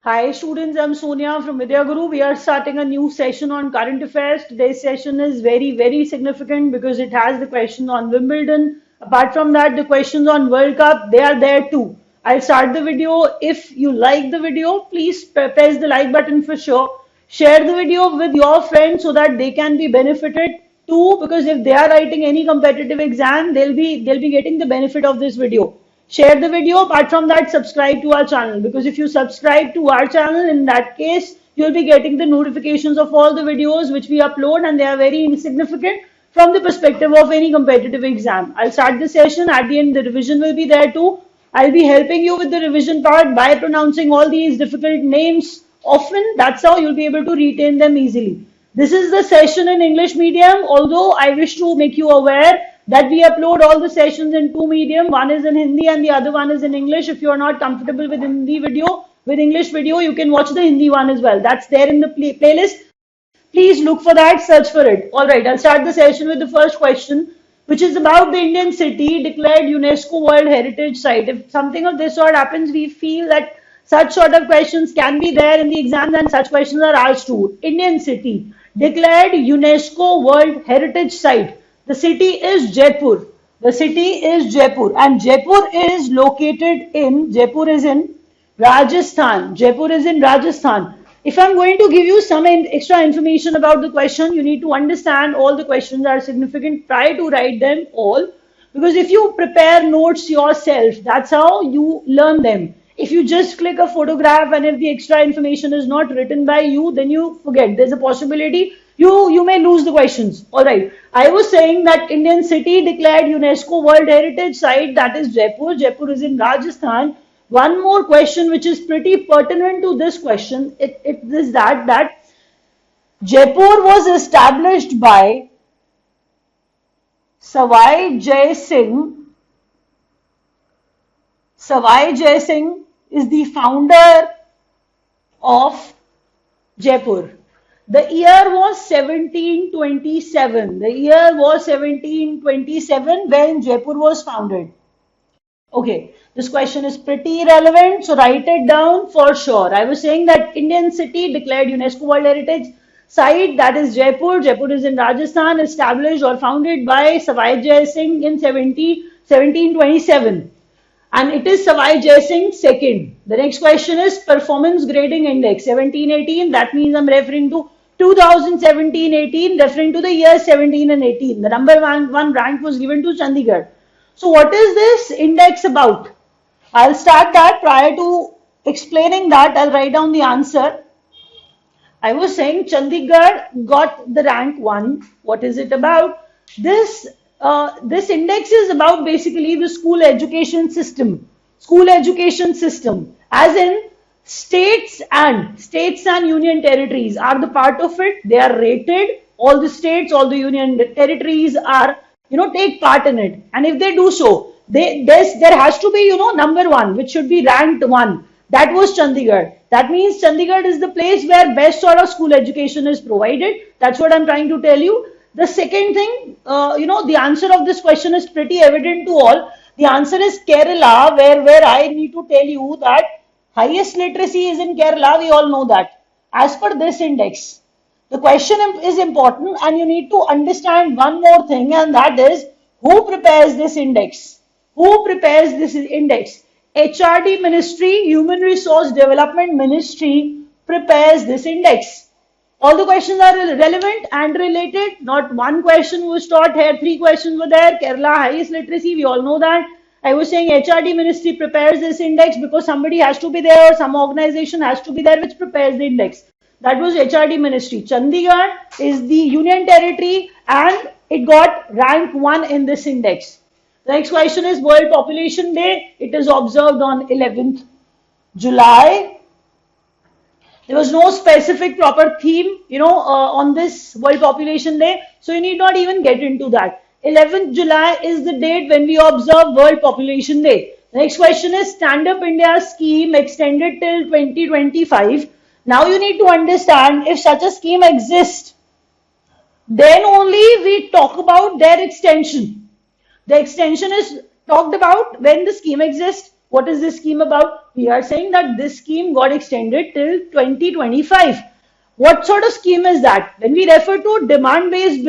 Hi students, I'm Sonia from Vidya Guru. We are starting a new session on current affairs. Today's session is very significant because it has the questions on Wimbledon. Apart from that, the questions on World Cup, they are there too. I'll start the video. If you like the video, please press the like button for sure. Share the video with your friends so that they can be benefited too, because if they are writing any competitive exam, they'll be getting the benefit of this video. Share the video. Apart from that, subscribe to our channel, because if you subscribe to our channel, in that case you'll be getting the notifications of all the videos which we upload, and they are very insignificant from the perspective of any competitive exam. I'll start the session. At the end, the revision will be there too. I'll be helping you with the revision part by pronouncing all these difficult names often. That's how you'll be able to retain them easily. This is the session in English medium, although I wish to make you aware that we upload all the sessions in two medium. One is in Hindi and the other one is in English. If you are not comfortable with Hindi video, with English video, you can watch the Hindi one as well. That's there in the playlist. Please look for that, search for it. All right, I'll start the session with the first question, which is about the Indian city declared UNESCO World Heritage Site. If something of this sort happens, we feel that such sort of questions can be there in the exams, and such questions are asked too. Indian city declared UNESCO World Heritage Site. The city is Jaipur. The city is Jaipur, and Jaipur is in Rajasthan. Jaipur is in Rajasthan. If I'm going to give you some extra information about the question, you need to understand all the questions are significant. Try to write them all, because if you prepare notes yourself, that's how you learn them. If you just click a photograph and if the extra information is not written by you, then you forget. There's a possibility you may lose the questions. All right. I was saying that Indian city declared UNESCO World Heritage Site, that is Jaipur. Jaipur is in Rajasthan. One more question which is pretty pertinent to this question, it is that Jaipur was established by Savai Jai Singh. Savai Jai Singh is the founder of Jaipur. The year was 1727. The year was 1727 when Jaipur was founded. Okay, this question is pretty relevant, so write it down for sure. I was saying that Indian city declared UNESCO World Heritage Site, that is Jaipur. Jaipur is in Rajasthan, established or founded by Savai Jai Singh in 1727. And it is Savai Jai Singh second. The next question is Performance Grading Index 1718. That means I'm referring to 2017-18, referring to the years 17 and 18. The number one rank was given to Chandigarh. So what is this index about? I'll start that. Prior to explaining that, I'll write down the answer. I was saying Chandigarh got the rank 1. What is it about? This index is about basically the school education system. School education system, as in states and union territories are the part of it. They are rated. All the states, all the union territories are, take part in it. And if they do so, there has to be, number one, which should be ranked one. That was Chandigarh. That means Chandigarh is the place where best sort of school education is provided. That's what I'm trying to tell you. The second thing, the answer of this question is pretty evident to all. The answer is Kerala, where I need to tell you that highest literacy is in Kerala. We all know that. As per this index, the question is important, and you need to understand one more thing, and that is who prepares this index? Who prepares this index? HRD Ministry, Human Resource Development Ministry prepares this index. All the questions are relevant and related. Not one question was taught here. 3 questions were there. Kerala highest literacy. We all know that. I was saying HRD Ministry prepares this index because somebody has to be there, or some organization has to be there which prepares the index. That was HRD Ministry. Chandigarh is the union territory and it got rank 1 in this index. The next question is World Population Day. It is observed on 11th July. There was no specific proper theme, on this World Population Day. So you need not even get into that. 11th July is the date when we observe World Population Day. The next question is Stand Up India scheme extended till 2025. Now you need to understand, if such a scheme exists, then only we talk about their extension. The extension is talked about when the scheme exists. What is this scheme about? We are saying that this scheme got extended till 2025. What sort of scheme is that? When we refer to demand-based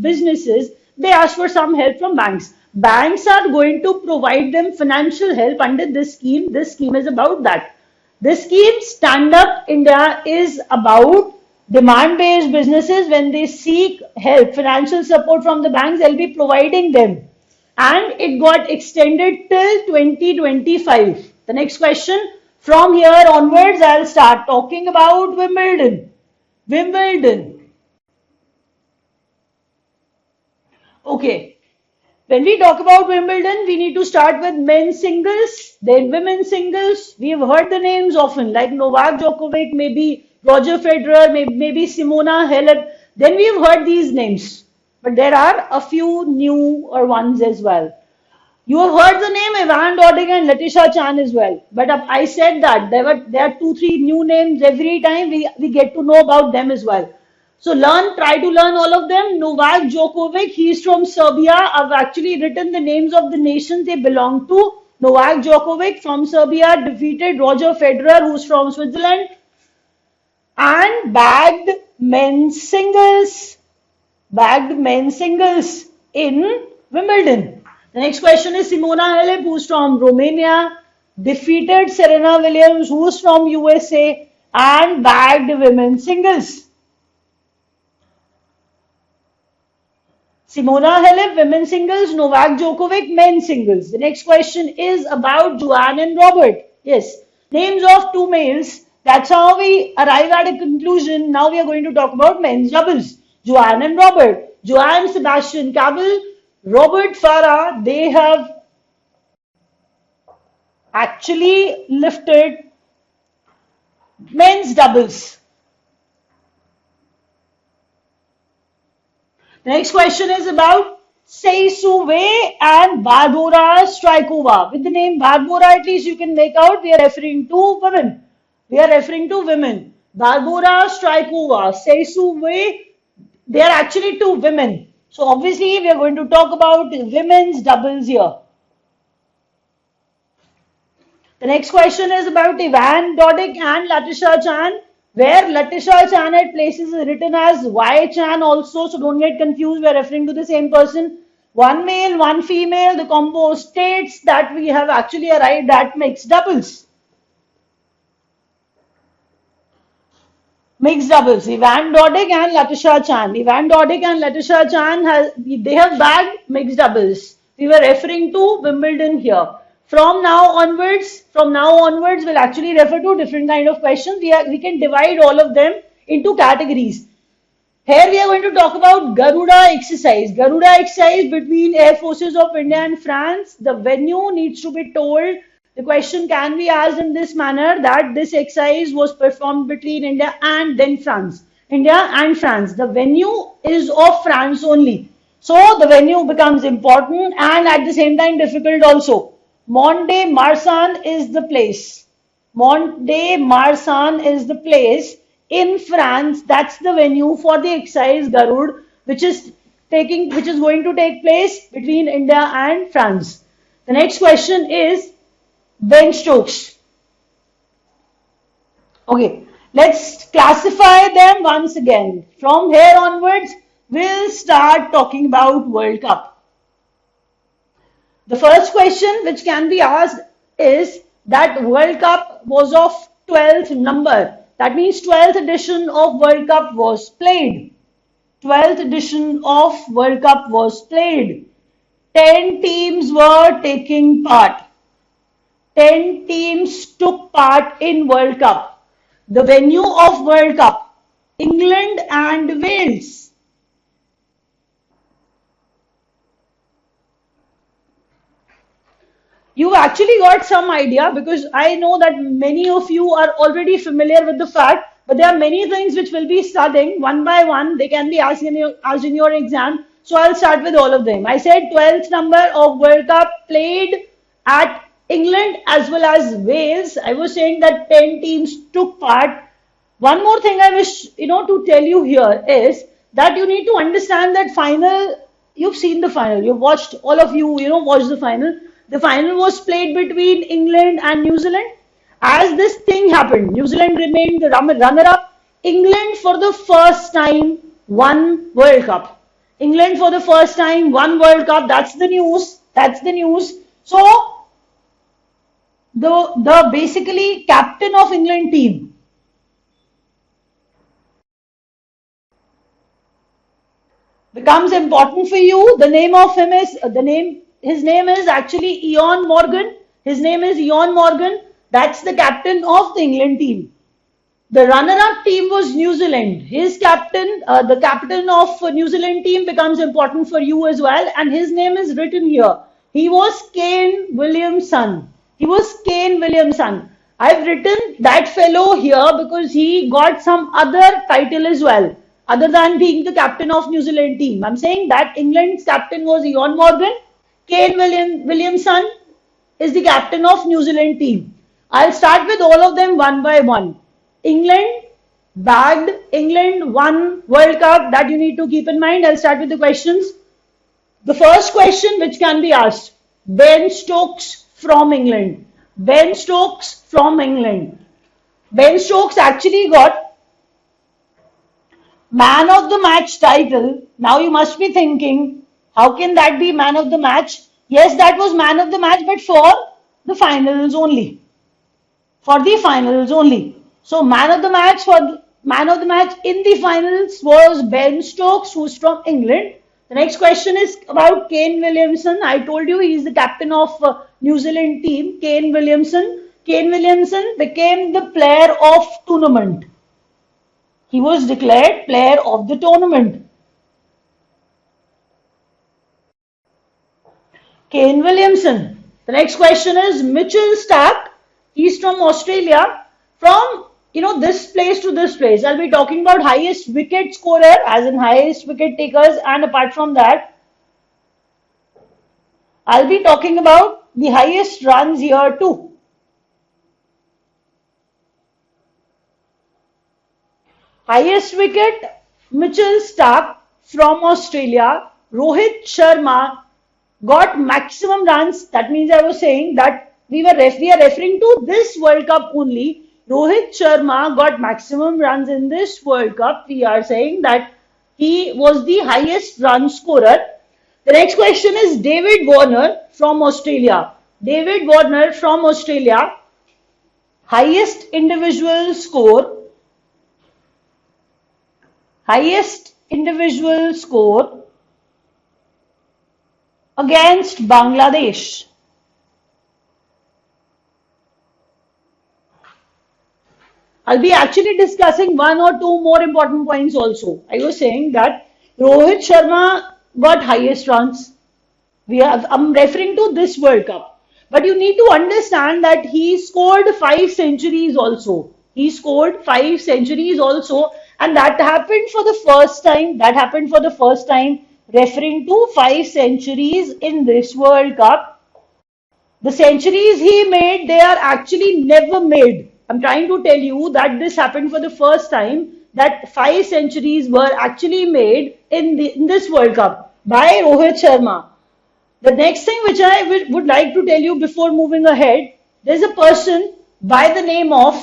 businesses, they ask for some help from banks. Banks are going to provide them financial help under this scheme. This scheme is about that. This scheme, Stand Up India, is about demand-based businesses. When they seek help, financial support from the banks, they'll be providing them. And it got extended till 2025. The next question, from here onwards, I'll start talking about Wimbledon. Wimbledon. Okay. When we talk about Wimbledon, we need to start with men's singles, then women's singles. We have heard the names often, like Novak Djokovic, maybe Roger Federer, maybe Simona Halep. Then we have heard these names. But there are a few newer ones as well. You have heard the name Evan Dodig and Latisha Chan as well. But I said that there are 2-3 new names every time we get to know about them as well. So try to learn all of them. Novak Djokovic, he's from Serbia. I've actually written the names of the nations they belong to. Novak Djokovic from Serbia defeated Roger Federer, who's from Switzerland, and bagged men's singles in Wimbledon. The next question is Simona Halep, who's from Romania, defeated Serena Williams, who's from USA, and bagged women's singles. Simona Halep, women's singles, Novak Djokovic, men's singles. The next question is about Joanne and Robert. Yes, names of two males. That's how we arrive at a conclusion. Now we are going to talk about men's doubles. Joanne and Robert. Joanne Sebastian Cabell, Robert Farah, they have actually lifted men's doubles. The next question is about Sei Su Wei and Barbora Strykova. With the name Barbora, at least you can make out we are referring to women. Barbora Strykova, Sei Su Wei, they are actually two women. So obviously we are going to talk about women's doubles here. The next question is about Evan Dodig and Latisha Chan, where Latisha Chan at places is written as Y Chan also, so don't get confused, we are referring to the same person. One male, one female, the combo states that we have actually arrived at mixed doubles. Mixed doubles, Evan Dodig and Latisha Chan. Evan Dodig and Latisha Chan, they have bagged mixed doubles. We were referring to Wimbledon here. From now onwards, we'll actually refer to different kind of questions. We can divide all of them into categories. Here we are going to talk about Garuda exercise. Garuda exercise between Air Forces of India and France. The venue needs to be told. The question can be asked in this manner, that this exercise was performed between India and then France. India and France. The venue is of France only. So the venue becomes important and at the same time difficult also. Mont de Marsan is the place. Mont de Marsan is the place in France. That's the venue for the exercise Garud, which is going to take place between India and France. The next question is bench strokes. Okay, let's classify them once again. From here onwards, we'll start talking about World Cup. The first question which can be asked is that World Cup was of 12th number. That means 12th edition of World Cup was played. 12th edition of World Cup was played. 10 teams were taking part. 10 teams took part in World Cup. The venue of World Cup, England and Wales. You've actually got some idea, because I know that many of you are already familiar with the fact, but there are many things which will be studying one by one. They can be asked in your exam. So I'll start with all of them. I said 12th number of World Cup played at England as well as Wales. I was saying that 10 teams took part. One more thing I wish to tell you here is that you need to understand that final you've seen the final. You've watched, all of you, watched the final. The final was played between England and New Zealand. As this thing happened, New Zealand remained the runner-up. England for the first time won World Cup. England for the first time won World Cup. That's the news. That's the news. So the basically captain of England team becomes important for you. The name of him is his name is actually Ian Morgan. His name is Ian Morgan. That's the captain of the England team. The runner-up team was New Zealand. His captain, the captain of New Zealand team becomes important for you as well, and his name is written here. He was Kane Williamson. He was Kane Williamson. I've written that fellow here because he got some other title as well, other than being the captain of New Zealand team. I'm saying that England's captain was Ian Morgan. Kane Williamson is the captain of New Zealand team. I'll start with all of them one by one. England won World Cup. That you need to keep in mind. I'll start with the questions. The first question which can be asked, Ben Stokes from England. Ben Stokes from England. Ben Stokes actually got man of the match title. Now you must be thinking, how can that be man of the match? Yes, that was man of the match, but for the finals only. For the finals only. So man of the match in the finals was Ben Stokes, who's from England. The next question is about Kane Williamson. I told you he's the captain of New Zealand team. Kane Williamson. Kane Williamson became the player of tournament. He was declared player of the tournament. Kane Williamson. The next question is Mitchell Starc. He's from Australia. From this place to this place. I'll be talking about highest wicket scorer, as in highest wicket takers, and apart from that, I'll be talking about the highest runs here too. Highest wicket, Mitchell Starc from Australia. Rohit Sharma got maximum runs. That means I was saying that we are referring to this World Cup only. Rohit Sharma got maximum runs in this World Cup. We are saying that he was the highest run scorer. The next question is David Warner from Australia. David Warner from Australia, highest individual score. Highest individual score against Bangladesh. I'll be actually discussing one or two more important points also. I was saying that Rohit Sharma got highest runs. I'm referring to this World Cup. But you need to understand that he scored 5 centuries also. He scored 5 centuries also, and that happened for the first time. That happened for the first time, referring to 5 centuries in this World Cup. The centuries he made, they are actually never made. I'm trying to tell you that this happened for the first time, that 5 centuries were actually made in this World Cup by Rohit Sharma. The next thing which I would like to tell you before moving ahead, there's a person by the name of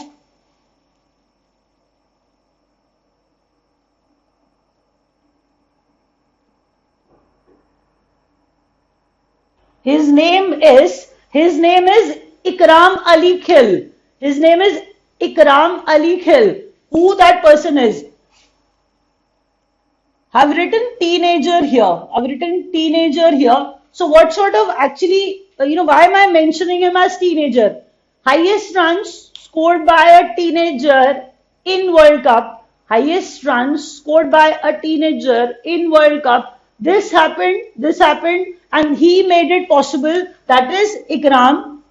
his name is Ikram Ali Khil. His name is Ikram Ali Khil. Who that person is? I've written teenager here. So what sort of why am I mentioning him as teenager? Highest runs scored by a teenager in World Cup. Highest runs scored by a teenager in World Cup. This happened, and he made it possible. That is Ikram.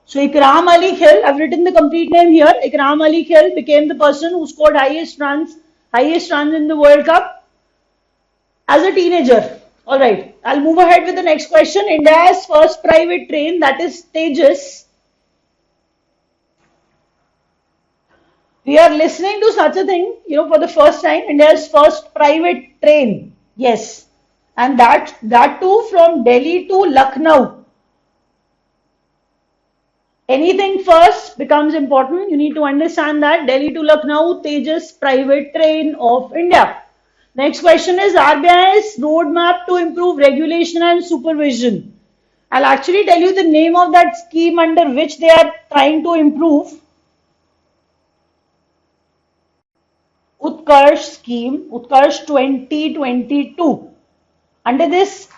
So Ikram Ali Khil, I've written the complete name here. Ikram Ali Khil became the person who scored highest runs in the World Cup as a teenager. Alright, I'll move ahead with the next question. India's first private train, that is Tejas. We are listening to such a thing, for the first time, India's first private train. Yes. And that too from Delhi to Lucknow. Anything first becomes important. You need to understand that Delhi to Lucknow Tejas private train of India. Next question is RBI's roadmap to improve regulation and supervision. I'll actually tell you the name of that scheme under which they are trying to improve. Utkarsh scheme, Utkarsh 2022. Under this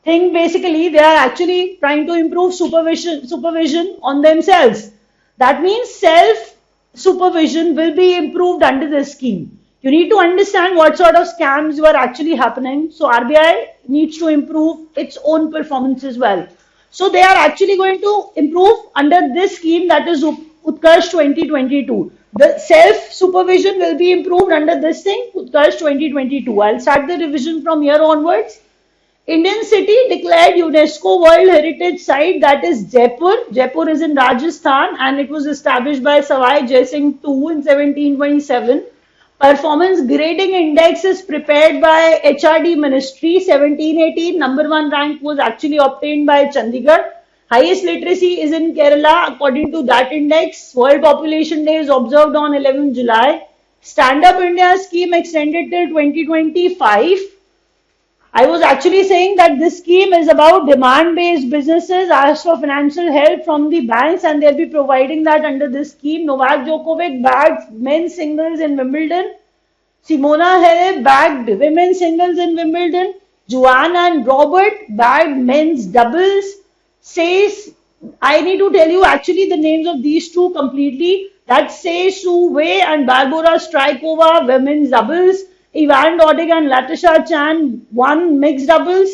thing, basically, they are actually trying to improve supervision on themselves. That means self supervision will be improved under this scheme. You need to understand what sort of scams were actually happening. So RBI needs to improve its own performance as well. So they are actually going to improve under this scheme, that is Utkarsh 2022. The self supervision will be improved under this thing, Utkarsh 2022. I'll start the revision from here onwards. Indian city declared UNESCO World Heritage Site, that is Jaipur. Jaipur is in Rajasthan and it was established by Savai Jai Singh II in 1727. Performance Grading Index is prepared by HRD Ministry 1718. Number one rank was actually obtained by Chandigarh. Highest literacy is in Kerala according to that index. World Population Day is observed on 11 July. Stand Up India scheme extended till 2025. I was actually saying that this scheme is about demand-based businesses ask for financial help from the banks and they'll be providing that under this scheme. Novak Djokovic bagged men's singles in Wimbledon. Simona Halep bagged women's singles in Wimbledon. Joanne and Robert bagged men's doubles. Says, I need to tell you actually the names of these two completely. That's Sei Su Wei and Barbara Strykova, women's doubles. Ivan Dodig and Latisha Chan won mixed doubles.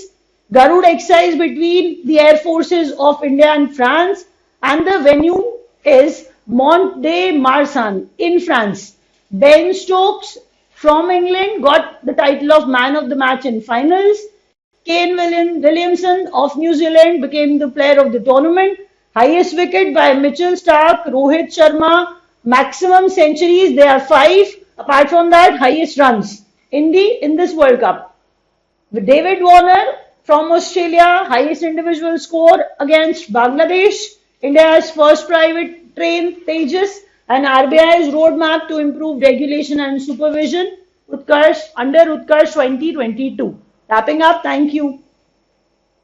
Garud exercise between the Air Forces of India and France. And the venue is Mont de Marsan in France. Ben Stokes from England got the title of Man of the Match in finals. Kane Williamson of New Zealand became the player of the tournament. Highest wicket by Mitchell Starc, Rohit Sharma. Maximum centuries, there are 5. Apart from that, highest runs in this World Cup. With David Warner from Australia, highest individual score against Bangladesh. India's first private train, Tejas, and RBI's roadmap to improve regulation and supervision, under Utkarsh 2022. Wrapping up, thank you.